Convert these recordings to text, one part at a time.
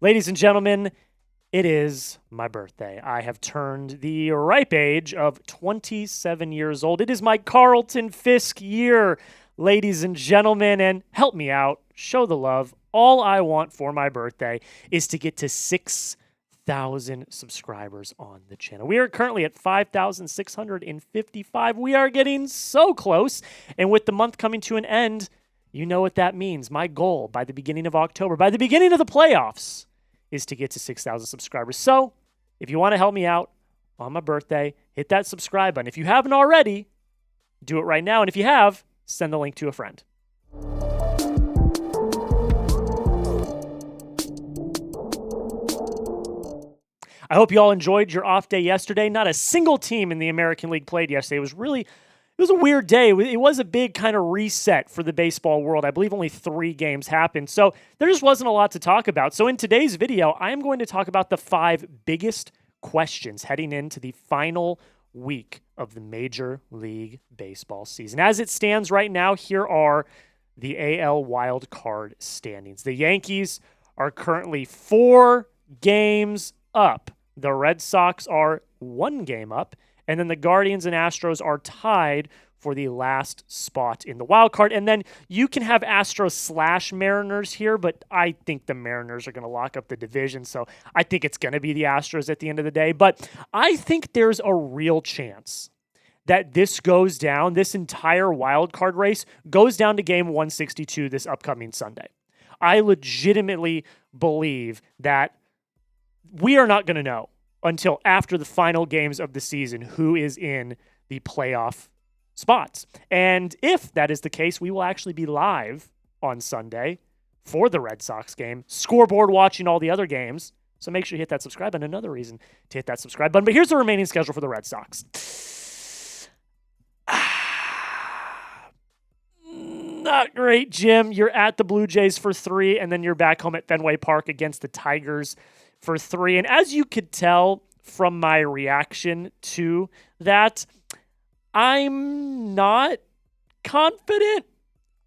Ladies and gentlemen, it is my birthday. I have turned the ripe age of 27 years old. It is my Carlton Fisk year, ladies and gentlemen, and help me out, show the love. All I want for my birthday is to get to 6,000 subscribers on the channel. We are currently at 5,655. We are getting so close, and with the month coming to an end, you know what that means. My goal by the beginning of October, by the beginning of the playoffs, is to get to 6,000 subscribers. So if you want to help me out on my birthday, hit that subscribe button. If you haven't already, do it right now. And if you have, send the link to a friend. I hope you all enjoyed your off day yesterday. Not a single team in the American League played yesterday. It was a weird day. It was a big kind of reset for the baseball world. I believe only 3 games happened. So there just wasn't a lot to talk about. So in today's video, I am going to talk about the 5 biggest questions heading into the final week of the Major League Baseball season. As it stands right now, here are the AL Wildcard standings. The Yankees are currently 4 games up. The Red Sox are 1 game up. And then the Guardians and Astros are tied for the last spot in the wild card. And then you can have Astros / Mariners here, but I think the Mariners are going to lock up the division. So I think it's going to be the Astros at the end of the day. But I think there's a real chance that this goes down, this entire wild card race goes down to game 162 this upcoming Sunday. I legitimately believe that we are not going to know until after the final games of the season who is in the playoff spots. And if that is the case, we will actually be live on Sunday for the Red Sox game, scoreboard watching all the other games. So make sure you hit that subscribe button. Another reason to hit that subscribe button. But here's the remaining schedule for the Red Sox. Not great, Jim. You're at the Blue Jays for 3, and then you're back home at Fenway Park against the Tigers for 3. And as you could tell from my reaction to that, I'm not confident.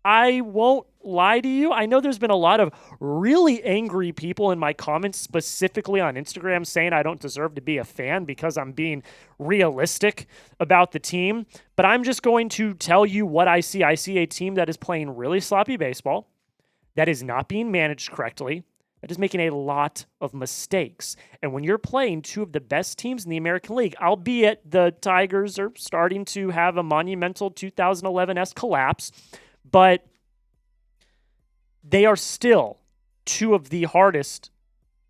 I won't lie to you. I know there's been a lot of really angry people in my comments, specifically on Instagram, saying I don't deserve to be a fan because I'm being realistic about the team. But I'm just going to tell you what I see. I see a team that is playing really sloppy baseball, that is not being managed correctly, that is making a lot of mistakes. And when you're playing 2 of the best teams in the American League, albeit the Tigers are starting to have a monumental 2011-esque collapse, but they are still 2 of the hardest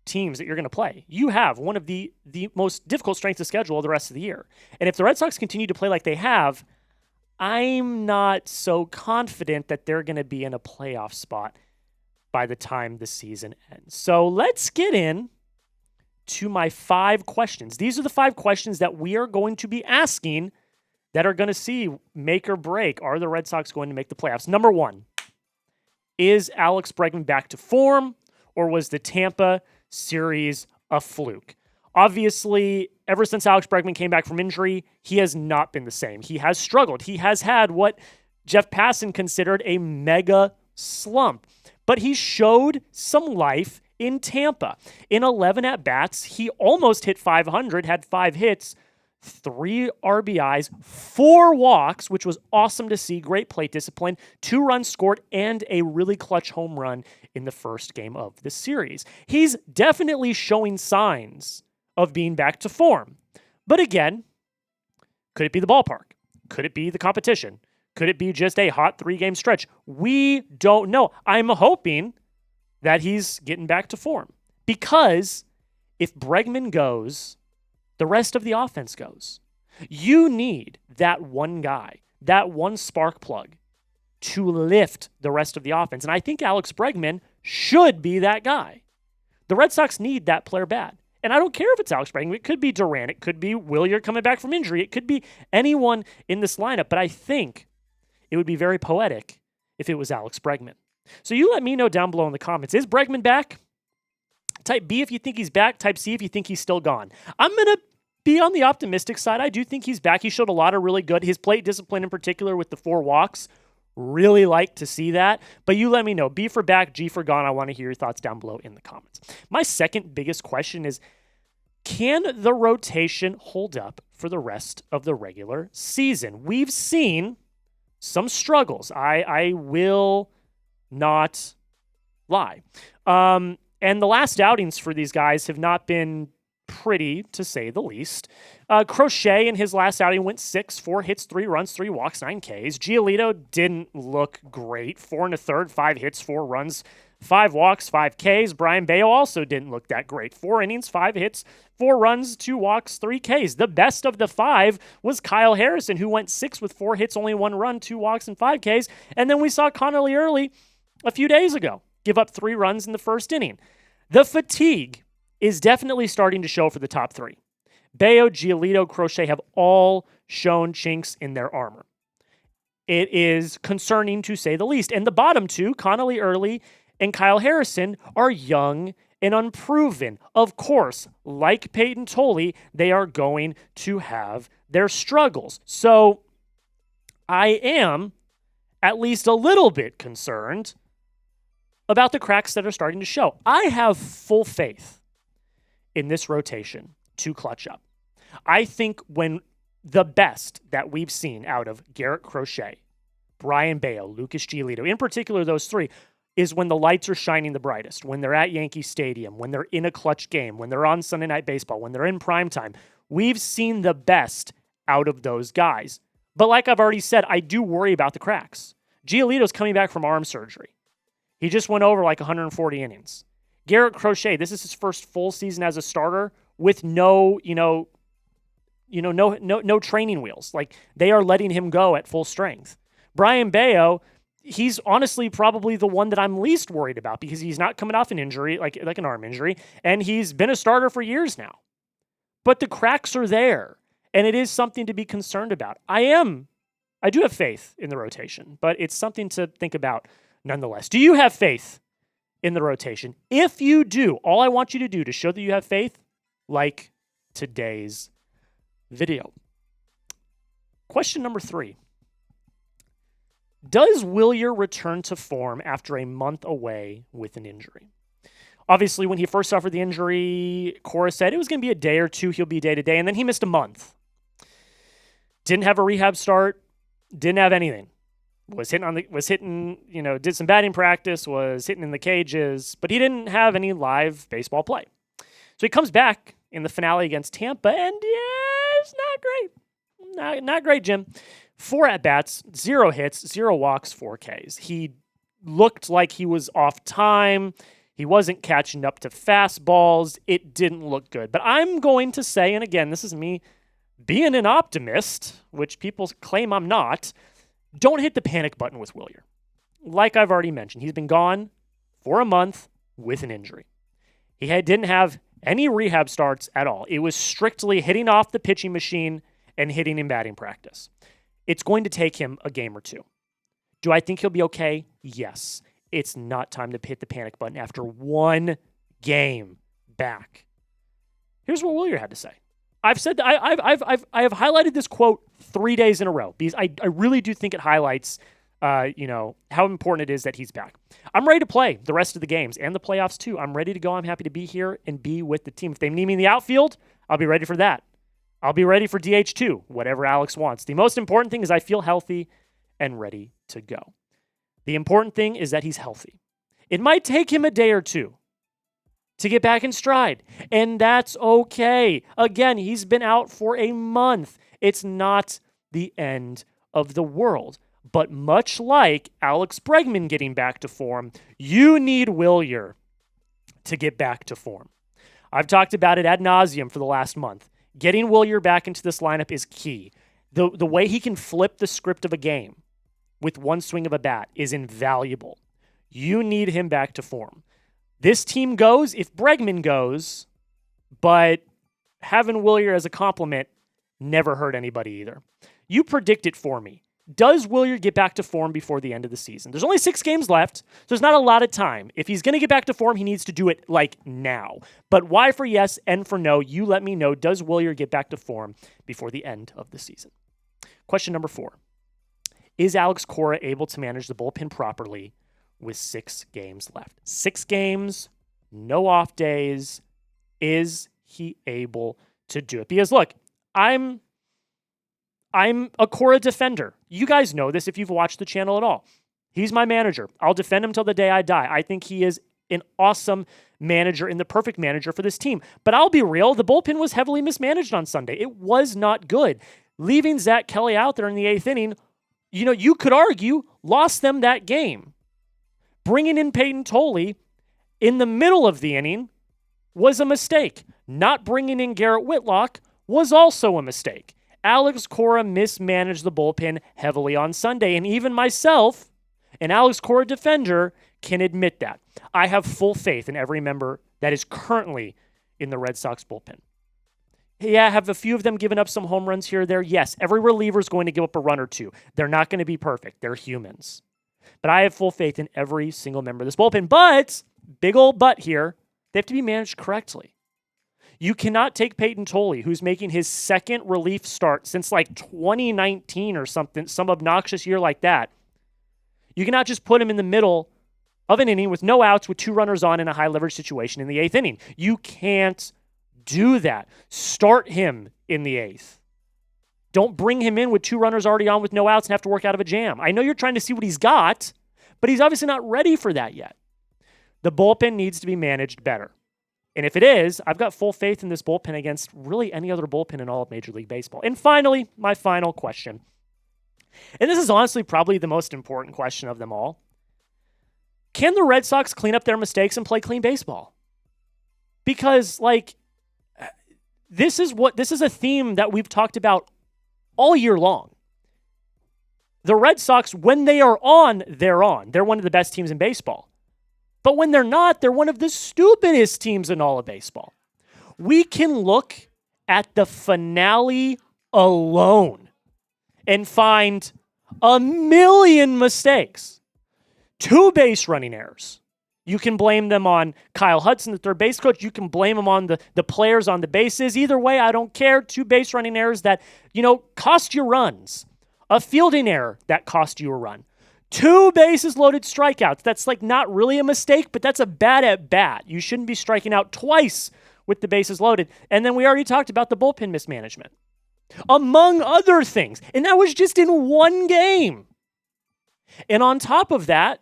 teams that you're going to play. You have one of the most difficult strengths of schedule the rest of the year. And if the Red Sox continue to play like they have, I'm not so confident that they're going to be in a playoff spot by the time the season ends. So let's get in to my 5 questions. These are the 5 questions that we are going to be asking that are going to see make or break. Are the Red Sox going to make the playoffs? Number 1, is Alex Bregman back to form, or was the Tampa series a fluke? Obviously, ever since Alex Bregman came back from injury, he has not been the same. He has struggled. He has had what Jeff Passan considered a mega slump. But he showed some life in Tampa. In 11 at-bats, he almost hit 500, had 5 hits, 3 RBIs, 4 walks, which was awesome to see. Great plate discipline, 2 runs scored, and a really clutch home run in the first game of the series. He's definitely showing signs of being back to form. But again, could it be the ballpark? Could it be the competition? Could it be just a hot 3-game stretch? We don't know. I'm hoping that he's getting back to form. Because if Bregman goes, the rest of the offense goes. You need that one guy, that one spark plug to lift the rest of the offense. And I think Alex Bregman should be that guy. The Red Sox need that player bad. And I don't care if it's Alex Bregman. It could be Duran. It could be Wilyer coming back from injury. It could be anyone in this lineup. But I think it would be very poetic if it was Alex Bregman. So you let me know down below in the comments. Is Bregman back? Type B if you think he's back. Type C if you think he's still gone. I'm going to be on the optimistic side. I do think he's back. He showed a lot of really good. His plate discipline in particular with the 4 walks, Really like to see that, but you let me know. B for back, G for gone. I want to hear your thoughts down below in the comments. My second biggest question is, can the rotation hold up for the rest of the regular season? We've seen some struggles. I will not lie. And the last outings for these guys have not been pretty, to say the least. Crochet in his last outing went 4 hits, 3 runs, 3 walks, 9 Ks. Giolito didn't look great. 4 1/3, 5 hits, 4 runs, 5 walks, 5 Ks. Brayan Bello also didn't look that great. 4 innings, 5 hits, 4 runs, 2 walks, 3 Ks. The best of the 5 was Kyle Harrison, who went 6 with 4 hits, only 1 run, 2 walks, and 5 Ks. And then we saw Connolly early a few days ago give up 3 runs in the first inning. The fatigue is definitely starting to show for the top 3. Bello, Giolito, Crochet have all shown chinks in their armor. It is concerning to say the least. And the bottom 2, Connolly early and Kyle Harrison, are young and unproven. Of course, like Peyton Tolley, they are going to have their struggles. So I am at least a little bit concerned about the cracks that are starting to show. I have full faith in this rotation to clutch up. I think when the best that we've seen out of Garrett Crochet, Brayan Bello, Lucas Giolito, in particular those 3, is when the lights are shining the brightest, when they're at Yankee Stadium, when they're in a clutch game, when they're on Sunday Night Baseball, when they're in primetime. We've seen the best out of those guys. But like I've already said, I do worry about the cracks. Giolito's coming back from arm surgery. He just went over like 140 innings. Garrett Crochet, this is his first full season as a starter with no training wheels. Like, they are letting him go at full strength. Brayan Bello, he's honestly probably the one that I'm least worried about because he's not coming off an injury, like an arm injury, and he's been a starter for years now. But the cracks are there, and it is something to be concerned about. I do have faith in the rotation, but it's something to think about nonetheless. Do you have faith in the rotation? If you do, all I want you to do to show that you have faith, like today's video. Question number 3. Does Wilyer return to form after a month away with an injury? Obviously, when he first suffered the injury, Cora said it was going to be a day or 2, he'll be day to day, and then he missed a month. Didn't have a rehab start, didn't have anything. Was hitting, did some batting practice, was hitting in the cages, but he didn't have any live baseball play. So he comes back in the finale against Tampa, and yeah, it's not great. Not great, Jim. 4 at-bats, 0 hits, 0 walks, 4 Ks. He looked like he was off time. He wasn't catching up to fastballs. It didn't look good. But I'm going to say, and again, this is me being an optimist, which people claim I'm not, don't hit the panic button with Wilyer. Like I've already mentioned, he's been gone for a month with an injury. He didn't have any rehab starts at all. It was strictly hitting off the pitching machine and hitting in batting practice. It's going to take him a game or 2. Do I think he'll be okay? Yes. It's not time to hit the panic button after 1 game back. Here's what Wilyer had to say. I've said that I have highlighted this quote 3 days in a row because I really do think it highlights how important it is that he's back. I'm ready to play the rest of the games and the playoffs too. I'm ready to go. I'm happy to be here and be with the team. If they need me in the outfield, I'll be ready for that. I'll be ready for DH too, whatever Alex wants. The most important thing is I feel healthy and ready to go. The important thing is that he's healthy. It might take him a day or 2 to get back in stride, and that's okay. Again, he's been out for a month. It's not the end of the world. But much like Alex Bregman getting back to form, you need Wilyer to get back to form. I've talked about it ad nauseum for the last month. Getting Wilyer back into this lineup is key. The way he can flip the script of a game with one swing of a bat is invaluable. You need him back to form. This team goes if Bregman goes, but having Wilyer as a compliment never hurt anybody either. You predict it for me. Does Wilyer get back to form before the end of the season? There's only 6 games left, so there's not a lot of time. If he's going to get back to form, he needs to do it like now. But Y for yes, N for no. You let me know. Does Wilyer get back to form before the end of the season? Question number 4. Is Alex Cora able to manage the bullpen properly with 6 games left? 6 games, no off days. Is he able to do it? Because look, I'm a Cora defender. You guys know this if you've watched the channel at all. He's my manager. I'll defend him till the day I die. I think he is an awesome manager and the perfect manager for this team. But I'll be real, the bullpen was heavily mismanaged on Sunday. It was not good. Leaving Zach Kelly out there in the 8th inning, you could argue, lost them that game. Bringing in Peyton Tolley in the middle of the inning was a mistake. Not bringing in Garrett Whitlock was also a mistake. Alex Cora mismanaged the bullpen heavily on Sunday, and even myself, an Alex Cora defender, can admit that. I have full faith in every member that is currently in the Red Sox bullpen. Yeah, have a few of them given up some home runs here or there? Yes, every reliever is going to give up a run or two. They're not going to be perfect. They're humans. But I have full faith in every single member of this bullpen. But, big old but here, they have to be managed correctly. You cannot take Peyton Tolley, who's making his second relief start since like 2019 or something, some obnoxious year like that. You cannot just put him in the middle of an inning with no outs with 2 runners on in a high leverage situation in the 8th inning. You can't do that. Start him in the 8th. Don't bring him in with 2 runners already on with no outs and have to work out of a jam. I know you're trying to see what he's got, but he's obviously not ready for that yet. The bullpen needs to be managed better. And if it is, I've got full faith in this bullpen against really any other bullpen in all of Major League Baseball. And finally, my final question. And this is honestly probably the most important question of them all. Can the Red Sox clean up their mistakes and play clean baseball? Because, this is a theme that we've talked about all year long. The Red Sox, when they are on, they're on. They're one of the best teams in baseball. But when they're not, they're one of the stupidest teams in all of baseball. We can look at the finale alone and find a million mistakes. 2 base running errors. You can blame them on Kyle Hudson, the third base coach. You can blame them on the players on the bases. Either way, I don't care. 2 base running errors that, cost you runs. A fielding error that cost you a run. 2 bases loaded strikeouts. That's not really a mistake, but that's a bad at bat. You shouldn't be striking out twice with the bases loaded. And then we already talked about the bullpen mismanagement, among other things. And that was just in 1 game. And on top of that,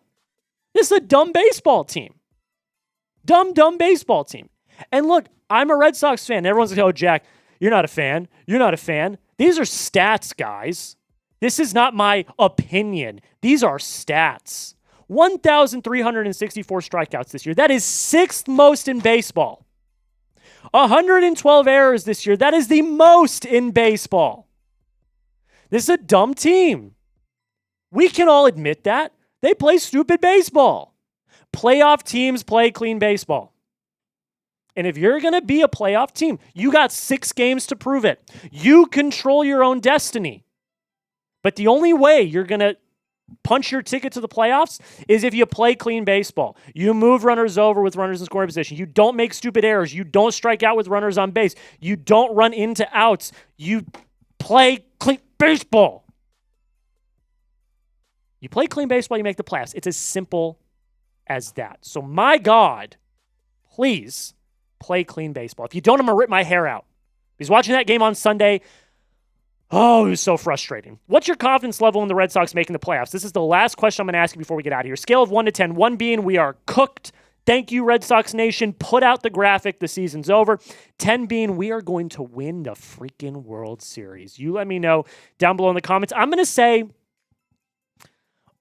this is a dumb baseball team. Dumb baseball team. And look, I'm a Red Sox fan. Everyone's like, oh, Jack, you're not a fan. You're not a fan. These are stats, guys. This is not my opinion. These are stats. 1,364 strikeouts this year. That is 6th most in baseball. 112 errors this year. That is the most in baseball. This is a dumb team. We can all admit that. They play stupid baseball. Playoff teams play clean baseball. And if you're going to be a playoff team, you got 6 games to prove it. You control your own destiny. But the only way you're going to punch your ticket to the playoffs is if you play clean baseball. You move runners over with runners in scoring position. You don't make stupid errors. You don't strike out with runners on base. You don't run into outs. You play clean baseball. You play clean baseball, you make the playoffs. It's as simple as that. So my God, please play clean baseball. If you don't, I'm going to rip my hair out. Because watching that game on Sunday, oh, it was so frustrating. What's your confidence level in the Red Sox making the playoffs? This is the last question I'm going to ask you before we get out of here. Scale of 1 to 10. 1 being we are cooked. Thank you, Red Sox Nation. Put out the graphic. The season's over. 10 being we are going to win the freaking World Series. You let me know down below in the comments. I'm going to say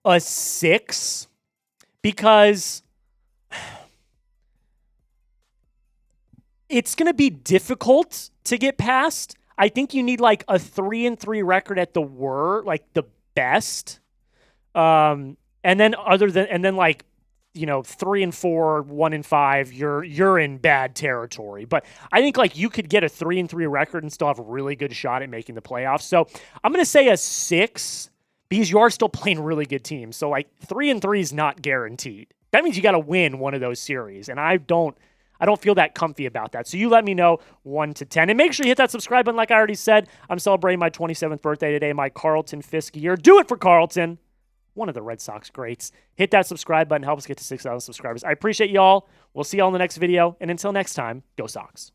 a 6 because it's going to be difficult to get past. I think you need like a 3-3 record at the the best. And then 3-4, 1-5, you're in bad territory. But I think you could get a 3-3 record and still have a really good shot at making the playoffs. So I'm going to say a 6 because you are still playing really good teams. So 3-3 is not guaranteed. That means you got to win one of those series. And I don't I don't feel that comfy about that. So you let me know 1 to 10. And make sure you hit that subscribe button like I already said. I'm celebrating my 27th birthday today, my Carlton Fisk year. Do it for Carlton, one of the Red Sox greats. Hit that subscribe button. Help us get to 6,000 subscribers. I appreciate y'all. We'll see y'all in the next video. And until next time, go Sox.